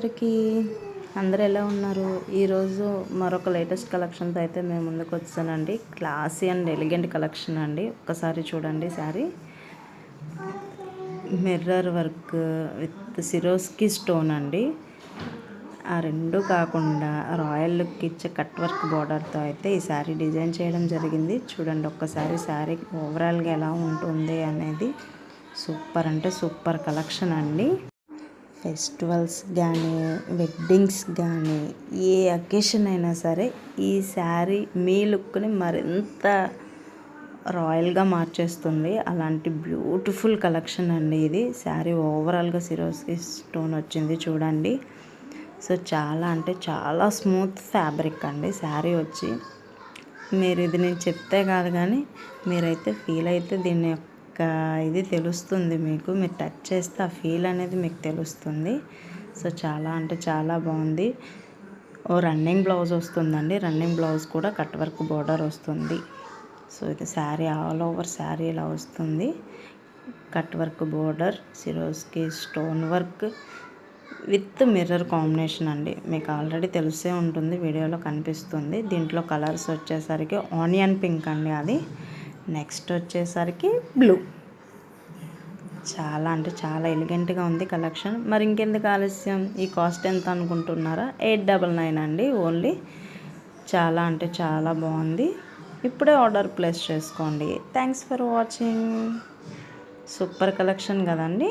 అందరికీ. అందరూ ఎలా ఉన్నారు? ఈరోజు మరొక లేటెస్ట్ కలెక్షన్తో అయితే మేము ముందుకు వచ్చానండి. క్లాసీ అండ్ ఎలిగెంట్ కలెక్షన్ అండి. ఒక్కసారి చూడండి. Sari mirror work with Swarovski stone అండి. ఆ రెండు కాకుండా రాయల్ లుక్ ఇచ్చే కట్ వర్క్ బార్డర్తో అయితే ఈ శారీ డిజైన్ చేయడం జరిగింది. చూడండి ఒక్కసారి శారీ ఓవరాల్గా ఎలా ఉంటుంది అనేది. సూపర్ అంటే సూపర్ కలెక్షన్ అండి. ఫెస్టివల్స్ కానీ వెడ్డింగ్స్ కానీ ఏ అకేషన్ అయినా సరే ఈ శారీ మీ లుక్ని మరింత రాయల్గా మార్చేస్తుంది. అలాంటి బ్యూటిఫుల్ కలెక్షన్ అండి ఇది. శారీ ఓవరాల్గా సిరోస్కి స్టోన్ వచ్చింది చూడండి. సో చాలా అంటే చాలా స్మూత్ ఫ్యాబ్రిక్ అండి శారీ వచ్చి. మీరు ఇది నేను చెప్తే కాదు కానీ మీరైతే ఫీల్ అయితే దీన్ని ఇది తెలుస్తుంది మీకు. మీరు టచ్ చేస్తే ఆ ఫీల్ అనేది మీకు తెలుస్తుంది. సో చాలా అంటే చాలా బాగుంది. రన్నింగ్ బ్లౌజ్ వస్తుందండి. రన్నింగ్ బ్లౌజ్ కూడా కట్ వర్క్ బోర్డర్ వస్తుంది. సో ఇది శారీ ఆల్ ఓవర్ శారీ ఇలా వస్తుంది. Cut work border, Swarovski stone work with mirror combination అండి. మీకు ఆల్రెడీ తెలిసే ఉంటుంది, వీడియోలో కనిపిస్తుంది. దీంట్లో కలర్స్ వచ్చేసరికి ఆనియన్ పింక్ అండి అది. నెక్స్ట్ వచ్చేసరికి బ్లూ. చాలా అంటే చాలా ఎలిగెంట్గా ఉంది కలెక్షన్. మరి ఇంకెందుకు ఆలస్యం? ఈ కాస్ట్ ఎంత అనుకుంటున్నారా? 899 అండి ఓన్లీ. చాలా అంటే చాలా బాగుంది. ఇప్పుడే ఆర్డర్ ప్లేస్ చేసుకోండి. Thanks for watching. Super collection కదండి.